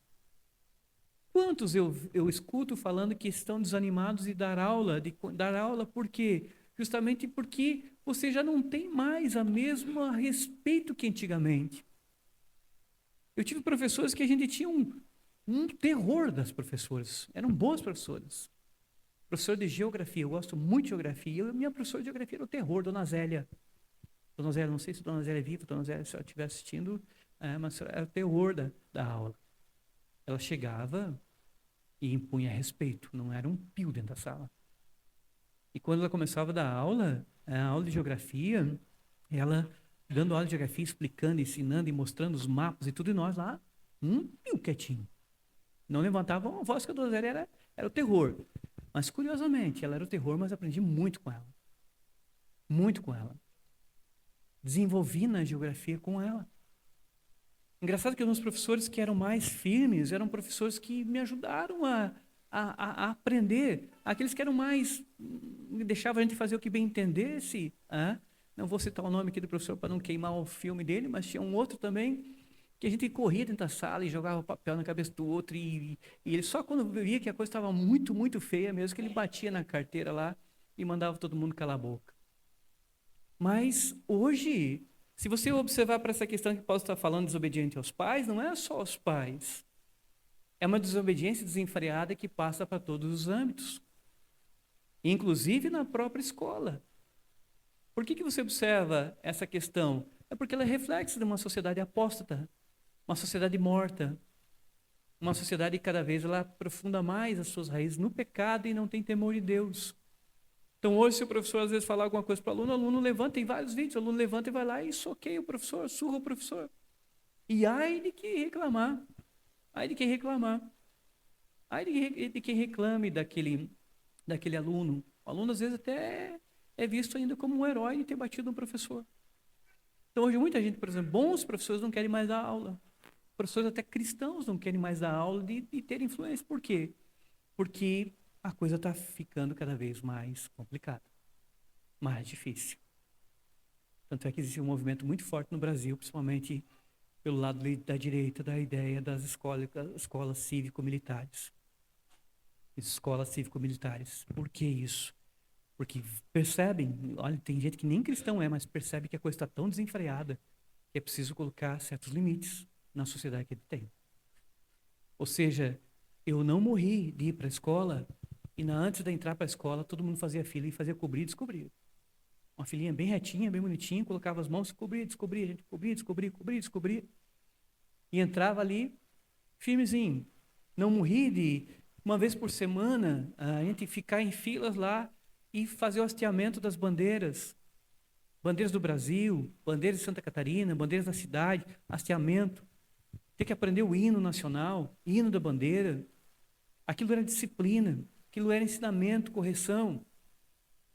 Quantos eu escuto falando que estão desanimados de dar aula por quê? Justamente porque você já não tem mais a mesma respeito que antigamente. Eu tive professores que a gente tinha um terror das professoras, eram boas professoras. Professor de geografia, eu gosto muito de geografia, minha professora de geografia era o terror, Dona Zélia. Dona Zélia, não sei se Dona Zélia é viva, Dona Zélia, se ela estiver assistindo, mas era o terror da aula. Ela chegava e impunha respeito, não era um pio dentro da sala. E quando ela começava a dar aula, a aula de geografia, ela dando aula de geografia, explicando, ensinando e mostrando os mapas e tudo, e nós lá, pio quietinho. Não levantavam a voz, que a Dona Zélia era o terror. Mas, curiosamente, ela era o terror, mas aprendi muito com ela. Muito com ela. Desenvolvi na geografia com ela. Engraçado que os meus professores que eram mais firmes, eram professores que me ajudaram a aprender. Aqueles que eram mais, deixavam a gente fazer o que bem entendesse. Não vou citar o nome aqui do professor para não queimar o filme dele, mas tinha um outro também, que a gente corria dentro da sala e jogava papel na cabeça do outro, e ele só quando via que a coisa estava muito, muito feia mesmo, que ele batia na carteira lá e mandava todo mundo calar a boca. Mas hoje, se você observar para essa questão que Paulo está falando, desobediente aos pais, não é só aos pais. É uma desobediência desenfreada que passa para todos os âmbitos, inclusive na própria escola. Por que você observa essa questão? É porque ela é reflexo de uma sociedade apóstata, uma sociedade morta, uma sociedade que cada vez ela aprofunda mais as suas raízes no pecado e não tem temor de Deus. Então hoje, se o professor às vezes falar alguma coisa para o aluno levanta, tem vários vídeos, o aluno levanta e vai lá e soqueia o professor, surra o professor. E ai de quem reclamar, ai de quem reclamar, ai de quem reclame daquele aluno. O aluno às vezes até é visto ainda como um herói de ter batido um professor. Então hoje muita gente, por exemplo, bons professores não querem mais dar aula. Professores até cristãos não querem mais dar aula de ter influência. Por quê? Porque a coisa está ficando cada vez mais complicada, mais difícil. Tanto é que existe um movimento muito forte no Brasil, principalmente pelo lado da direita, da ideia das escolas cívico-militares. Escolas cívico-militares. Por que isso? Porque percebem, olha, tem gente que nem cristão mas percebe que a coisa está tão desenfreada que é preciso colocar certos limites na sociedade que ele tem. Ou seja, eu não morri de ir para a escola e antes de entrar para a escola, todo mundo fazia fila e fazia cobrir e descobrir. Uma filinha bem retinha, bem bonitinha, colocava as mãos e cobria, descobria, a gente descobria. E entrava ali firmezinho. Não morri de, uma vez por semana, a gente ficar em filas lá e fazer o hasteamento das bandeiras. Bandeiras do Brasil, bandeiras de Santa Catarina, bandeiras da cidade, hasteamento. Ter que aprender o hino nacional, hino da bandeira. Aquilo era disciplina, aquilo era ensinamento, correção.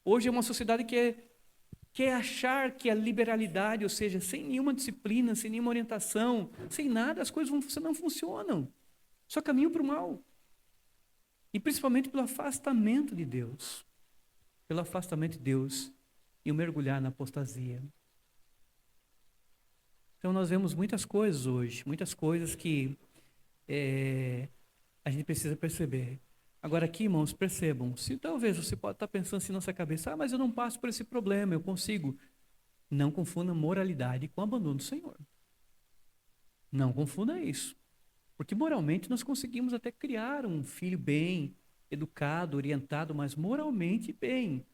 Hoje é uma sociedade que quer achar que a liberalidade, ou seja, sem nenhuma disciplina, sem nenhuma orientação, sem nada, as coisas não funcionam. Só caminham para o mal. E principalmente pelo afastamento de Deus. Pelo afastamento de Deus e o mergulhar na apostasia. Então nós vemos muitas coisas hoje, muitas coisas que a gente precisa perceber. Agora aqui, irmãos, percebam, se talvez você pode estar pensando assim na nossa cabeça, mas eu não passo por esse problema, eu consigo. Não confunda moralidade com abandono do Senhor. Não confunda isso. Porque moralmente nós conseguimos até criar um filho bem, educado, orientado, mas moralmente bem.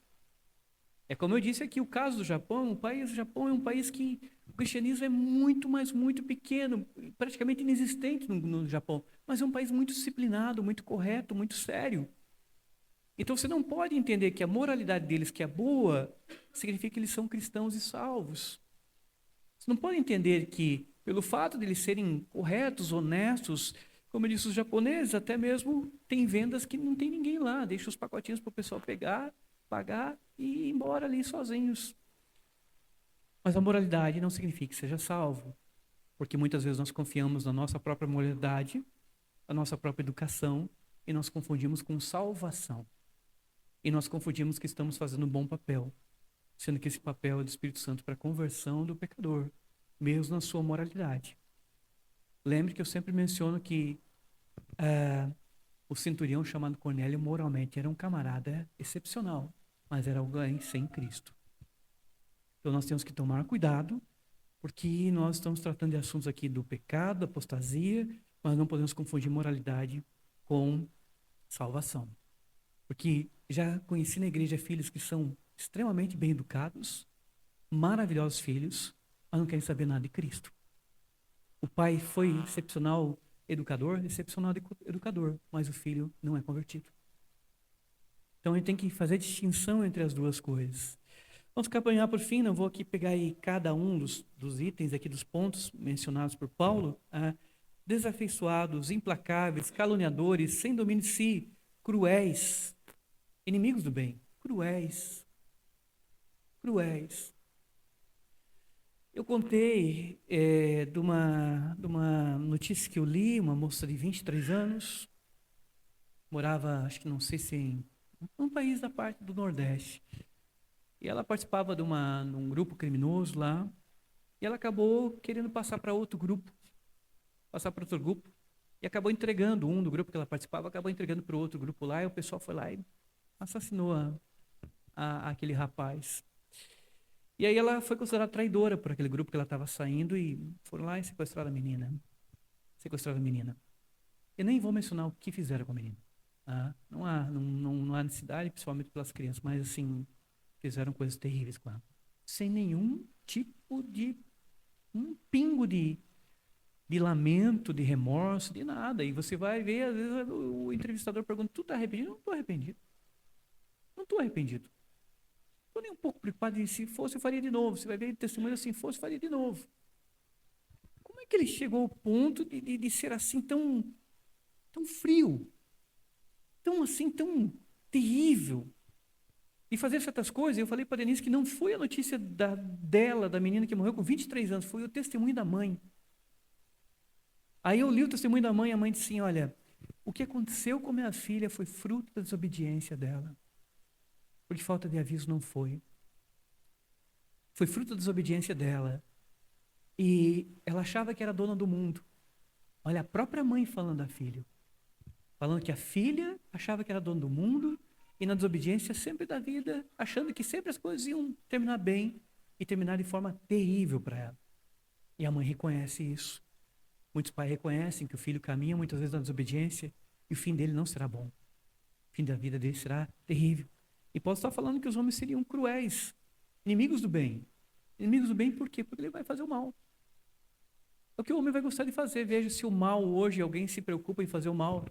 É como eu disse aqui, o caso do Japão, o Japão é um país que o cristianismo é muito, mas muito pequeno, praticamente inexistente no Japão, mas é um país muito disciplinado, muito correto, muito sério. Então você não pode entender que a moralidade deles, que é boa, significa que eles são cristãos e salvos. Você não pode entender que, pelo fato de eles serem corretos, honestos, como eu disse, os japoneses até mesmo têm vendas que não tem ninguém lá, deixa os pacotinhos para o pessoal pegar, pagar e ir embora ali sozinhos. Mas a moralidade não significa que seja salvo, porque muitas vezes nós confiamos na nossa própria moralidade, na nossa própria educação, e nós confundimos com salvação. E nós confundimos que estamos fazendo um bom papel, sendo que esse papel é do Espírito Santo para a conversão do pecador, mesmo na sua moralidade. Lembre que eu sempre menciono que o centurião chamado Cornélio moralmente era um camarada excepcional, mas era alguém sem Cristo. Então nós temos que tomar cuidado, porque nós estamos tratando de assuntos aqui do pecado, da apostasia, mas não podemos confundir moralidade com salvação. Porque já conheci na igreja filhos que são extremamente bem educados, maravilhosos filhos, mas não querem saber nada de Cristo. O pai foi excepcional educador, mas o filho não é convertido. Então a gente tem que fazer a distinção entre as duas coisas. Vamos caminhar por fim, não vou aqui pegar aí cada um dos itens aqui, dos pontos mencionados por Paulo. Desafeiçoados, implacáveis, caluniadores, sem domínio de si, cruéis, inimigos do bem, cruéis. Eu contei de uma notícia que eu li, uma moça de 23 anos, morava, acho que não sei se em um país da parte do Nordeste. E ela participava de um grupo criminoso lá, e ela acabou querendo passar para outro grupo, e acabou entregando um do grupo que ela participava, acabou entregando para o outro grupo lá, e o pessoal foi lá e assassinou aquele rapaz. E aí ela foi considerada traidora por aquele grupo que ela estava saindo, e foram lá e sequestraram a menina. Eu nem vou mencionar o que fizeram com a menina. Não há necessidade, principalmente pelas crianças, mas assim, fizeram coisas terríveis com ela. Sem nenhum tipo de, um pingo de lamento, de remorso, de nada. E você vai ver, às vezes o entrevistador pergunta, tu está arrependido? Não estou arrependido. Não estou arrependido. Estou nem um pouco preocupado, e se fosse eu faria de novo. Você vai ver testemunho assim, fosse eu faria de novo. Como é que ele chegou ao ponto de ser assim tão frio? Tão terrível? E fazer certas coisas, eu falei para a Denise que não foi a notícia da menina que morreu com 23 anos, foi o testemunho da mãe. Aí eu li o testemunho da mãe, a mãe disse assim, olha, o que aconteceu com minha filha foi fruto da desobediência dela. Por falta de aviso não foi. Foi fruto da desobediência dela. E ela achava que era dona do mundo. Olha, a própria mãe falando da filha. Falando que a filha achava que era dona do mundo, e na desobediência sempre da vida, achando que sempre as coisas iam terminar bem, e terminar de forma terrível para ela. E a mãe reconhece isso. Muitos pais reconhecem que o filho caminha muitas vezes na desobediência, e o fim dele não será bom. O fim da vida dele será terrível. E Paulo está falando que os homens seriam cruéis, inimigos do bem. Inimigos do bem por quê? Porque ele vai fazer o mal. É o que o homem vai gostar de fazer. Veja se o mal hoje, alguém se preocupa em fazer o mal.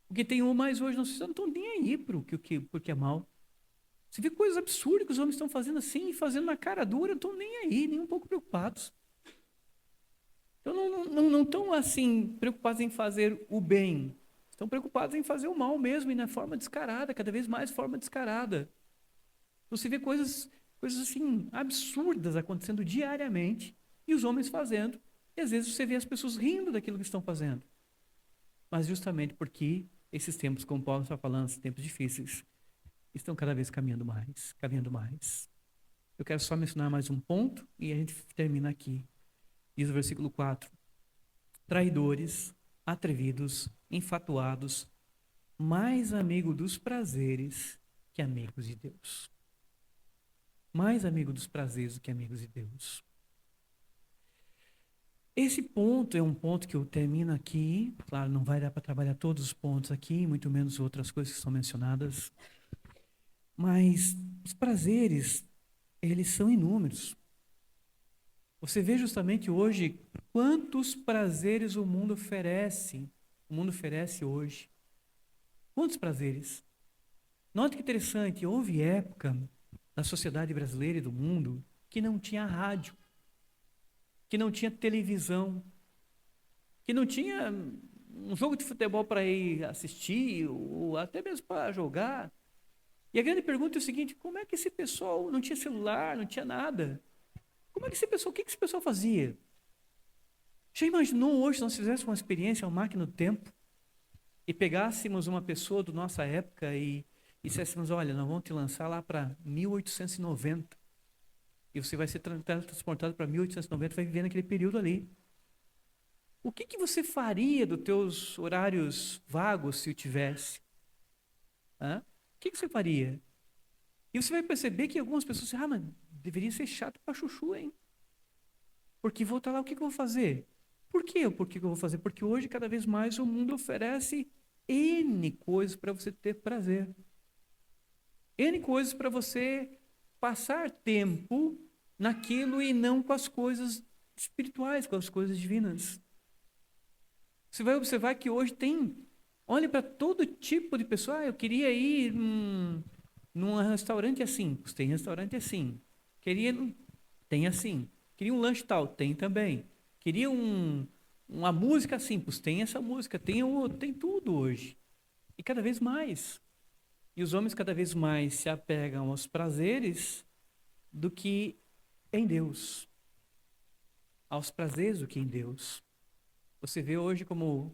Porque tem um mais hoje, não estão nem aí porque é mal. Você vê coisas absurdas que os homens estão fazendo assim, fazendo na cara dura, não estão nem aí, nem um pouco preocupados. Então não estão assim preocupados em fazer o bem. Estão preocupados em fazer o mal mesmo, e na forma descarada, cada vez mais forma descarada. Você vê coisas Coisas assim, absurdas acontecendo diariamente, e os homens fazendo, e às vezes você vê as pessoas rindo daquilo que estão fazendo. Mas justamente porque esses tempos, como Paulo está falando, esses tempos difíceis, estão cada vez caminhando mais, caminhando mais. Eu quero só mencionar mais um ponto e a gente termina aqui. Diz o versículo 4: traidores, atrevidos, enfatuados, mais amigo dos prazeres que amigos de Deus. Mais amigo dos prazeres do que amigos de Deus. Esse ponto é um ponto que eu termino aqui. Claro, não vai dar para trabalhar todos os pontos aqui, muito menos outras coisas que são mencionadas. Mas os prazeres, eles são inúmeros. Você vê justamente hoje quantos prazeres o mundo oferece. O mundo oferece hoje. Quantos prazeres? Note que interessante, houve época da sociedade brasileira e do mundo que não tinha rádio, que não tinha televisão, que não tinha um jogo de futebol para ir assistir, ou até mesmo para jogar. E a grande pergunta é o seguinte: como é que esse pessoal não tinha celular, não tinha nada? Como é que esse pessoal, o que esse pessoal fazia? Já imaginou hoje se nós fizéssemos uma experiência, uma máquina do tempo, e pegássemos uma pessoa da nossa época e disséssemos: olha, nós vamos te lançar lá para 1890, e você vai ser transportado para 1890, vai viver naquele período ali. O que você faria dos teus horários vagos se o tivesse? Hã? O que você faria? E você vai perceber que algumas pessoas dizem: mas deveria ser chato para chuchu, hein? Porque voltar lá, o que eu vou fazer? Por quê? Por que eu vou fazer? Porque hoje, cada vez mais, o mundo oferece N coisas para você ter prazer. N coisas para você passar tempo naquilo e não com as coisas espirituais, com as coisas divinas. Você vai observar que hoje tem, olhe para todo tipo de pessoa. Eu queria ir num restaurante assim, tem restaurante assim. Tem assim. Queria um lanche tal, tem também. Queria uma música assim, tem essa música, tem tudo hoje. E cada vez mais. E os homens cada vez mais se apegam aos prazeres do que em Deus. Aos prazeres do que em Deus. Você vê hoje como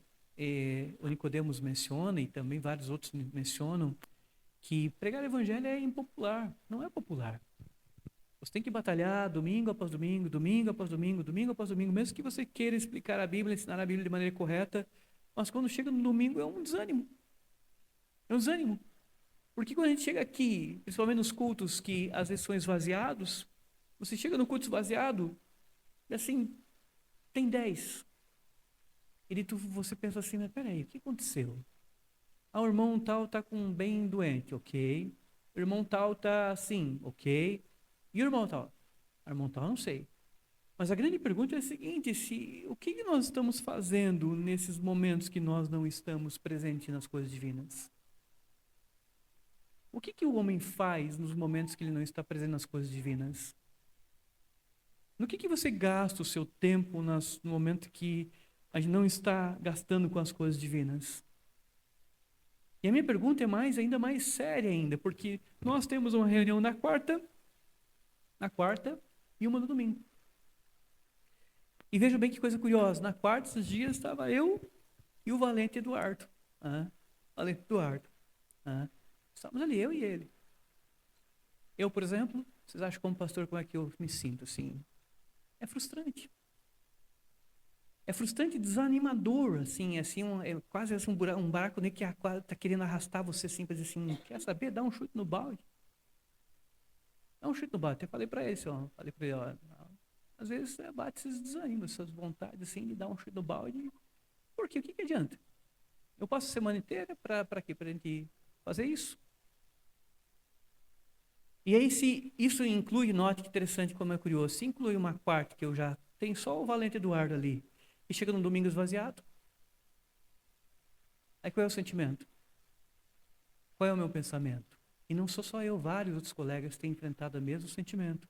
o Nicodemos menciona, e também vários outros mencionam, que pregar o evangelho é impopular, não é popular. Você tem que batalhar domingo após domingo, domingo após domingo, domingo após domingo, mesmo que você queira explicar a Bíblia, ensinar a Bíblia de maneira correta, mas quando chega no domingo é um desânimo. É um desânimo. Porque quando a gente chega aqui, principalmente nos cultos que às vezes são esvaziados, você chega no culto esvaziado, e assim, tem 10. E você pensa assim: mas peraí, o que aconteceu? O irmão tal está bem doente, ok. O irmão tal está assim, ok. E o irmão tal? O irmão tal, não sei. Mas a grande pergunta é a seguinte: o que nós estamos fazendo nesses momentos que nós não estamos presentes nas coisas divinas? O que o homem faz nos momentos que ele não está presente nas coisas divinas? No que você gasta o seu tempo no momento que a gente não está gastando com as coisas divinas? E a minha pergunta é ainda mais séria ainda, porque nós temos uma reunião na quarta e uma no domingo. E veja bem que coisa curiosa, na quarta, esses dias, estava eu e o Valente Eduardo. Valente Eduardo. Estávamos ali, eu e ele. Eu, por exemplo, vocês acham como pastor como é que eu me sinto assim? É frustrante. É frustrante e desanimador, assim, é quase assim, um buraco né, que está querendo arrastar você assim, para dizer assim: quer saber? Dá um chute no balde. Dá um chute no balde. Até falei para ele, falei para ele, às vezes bate esses desânimos, essas vontades assim, de dar um chute no balde. Por quê? O que adianta? Eu passo a semana inteira para quê? Para a gente fazer isso? E aí, se isso inclui, note que interessante como é curioso, se inclui uma quarta que eu já tenho só o Valente Eduardo ali, e chega no domingo esvaziado, aí qual é o sentimento? Qual é o meu pensamento? E não sou só eu, vários outros colegas têm enfrentado o mesmo sentimento.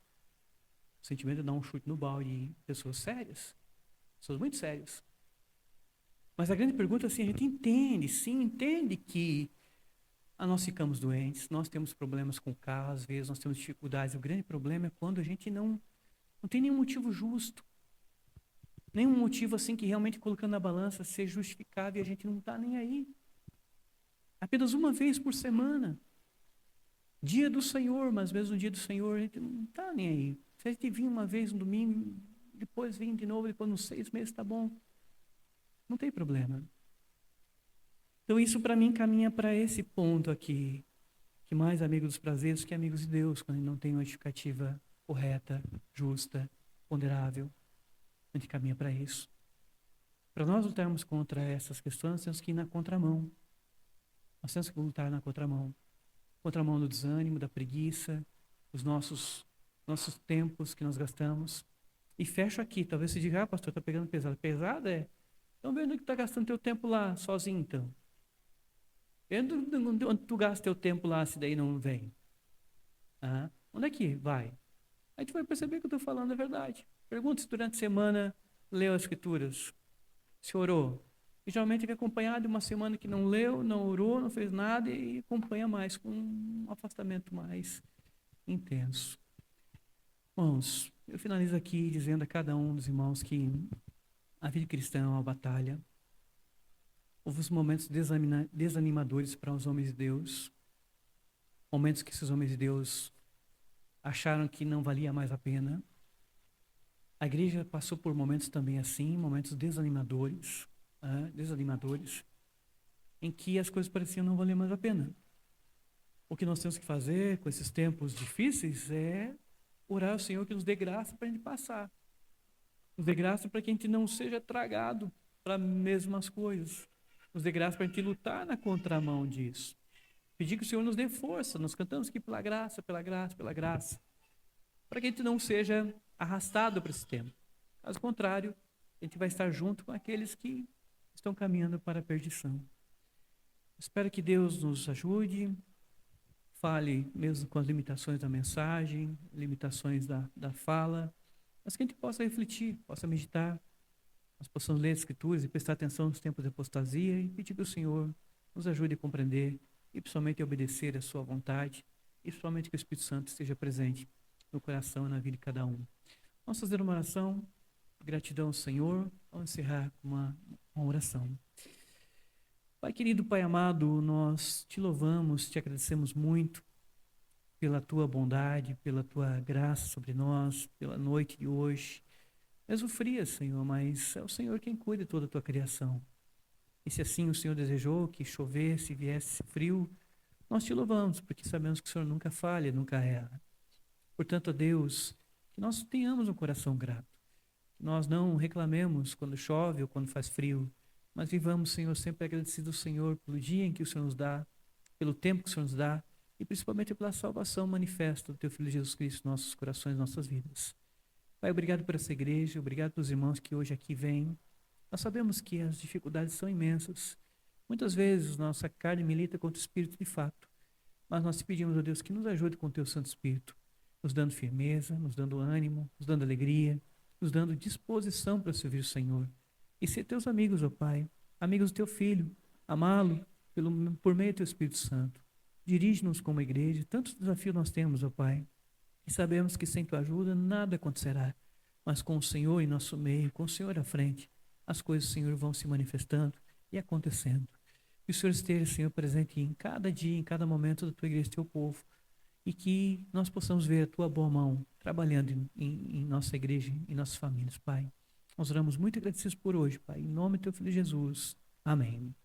O sentimento de dar um chute no balde em pessoas sérias, pessoas muito sérias. Mas a grande pergunta é assim: a gente entende que Nós ficamos doentes, nós temos problemas com o carro, às vezes nós temos dificuldades. O grande problema é quando a gente não tem nenhum motivo justo, nenhum motivo assim que realmente colocando na balança seja justificável e a gente não está nem aí. Apenas uma vez por semana, dia do Senhor, mas mesmo no dia do Senhor a gente não está nem aí. Se a gente vir uma vez no domingo, depois vir de novo, depois nos 6 meses, está bom. Não tem problema. Então isso para mim caminha para esse ponto aqui, que mais amigo dos prazeres que amigos de Deus, quando não tem uma justificativa correta, justa, ponderável, a gente caminha para isso. Para nós lutarmos contra essas questões, temos que ir na contramão. Nós temos que lutar na contramão. Contramão do desânimo, da preguiça, os nossos tempos que nós gastamos. E fecho aqui, talvez você diga, pastor, está pegando pesado. Pesado é? Então vendo que está gastando teu tempo lá, sozinho então. Onde tu gasta teu tempo lá, se daí não vem? Onde é que vai? Aí tu vai perceber que eu estou falando é verdade. Pergunta se durante a semana leu as escrituras, se orou. E geralmente ele é acompanhado de uma semana que não leu, não orou, não fez nada e acompanha mais com um afastamento mais intenso. Irmãos, eu finalizo aqui dizendo a cada um dos irmãos que a vida cristã é uma batalha. Houve os momentos desanimadores para os homens de Deus, momentos que esses homens de Deus acharam que não valia mais a pena. A igreja passou por momentos também assim, momentos desanimadores, em que as coisas pareciam não valer mais a pena. O que nós temos que fazer com esses tempos difíceis é orar ao Senhor que nos dê graça para a gente passar. Nos dê graça para que a gente não seja tragado para as mesmas coisas. Nos dê graça para a gente lutar na contramão disso. Pedir que o Senhor nos dê força. Nós cantamos aqui pela graça, pela graça, pela graça. Para que a gente não seja arrastado para esse tempo. Caso contrário, a gente vai estar junto com aqueles que estão caminhando para a perdição. Espero que Deus nos ajude. Fale mesmo com as limitações da mensagem, limitações da fala, mas que a gente possa refletir, possa meditar, nós possamos ler as Escrituras e prestar atenção nos tempos de apostasia e pedir que o Senhor nos ajude a compreender e principalmente a obedecer a sua vontade e principalmente que o Espírito Santo esteja presente no coração e na vida de cada um. Vamos fazer uma oração, gratidão ao Senhor, vamos encerrar com uma oração. Pai querido, Pai amado, nós te louvamos, te agradecemos muito pela tua bondade, pela tua graça sobre nós, pela noite de hoje. Mesmo fria, Senhor, mas é o Senhor quem cuida de toda a tua criação. E se assim o Senhor desejou que chovesse, viesse frio, nós te louvamos, porque sabemos que o Senhor nunca falha, nunca erra. Portanto, ó Deus, que nós tenhamos um coração grato, que nós não reclamemos quando chove ou quando faz frio, mas vivamos, Senhor, sempre agradecido ao Senhor pelo dia em que o Senhor nos dá, pelo tempo que o Senhor nos dá e principalmente pela salvação manifesta do Teu Filho Jesus Cristo em nossos corações, nossas vidas. Pai, obrigado por essa igreja, obrigado pelos irmãos que hoje aqui vêm. Nós sabemos que as dificuldades são imensas. Muitas vezes nossa carne milita contra o Espírito de fato, mas nós te pedimos, ó Deus, que nos ajude com o Teu Santo Espírito, nos dando firmeza, nos dando ânimo, nos dando alegria, nos dando disposição para servir o Senhor. E ser teus amigos, ó Pai, amigos do teu Filho, amá-lo por meio do teu Espírito Santo. Dirige-nos como igreja, tantos desafios nós temos, ó Pai, e sabemos que sem tua ajuda nada acontecerá, mas com o Senhor em nosso meio, com o Senhor à frente, as coisas do Senhor vão se manifestando e acontecendo. Que o Senhor esteja, Senhor, presente em cada dia, em cada momento da tua igreja, teu povo, e que nós possamos ver a tua boa mão trabalhando em nossa igreja, em nossas famílias, Pai. Nós oramos muito agradecidos por hoje, Pai. Em nome do teu Filho Jesus. Amém.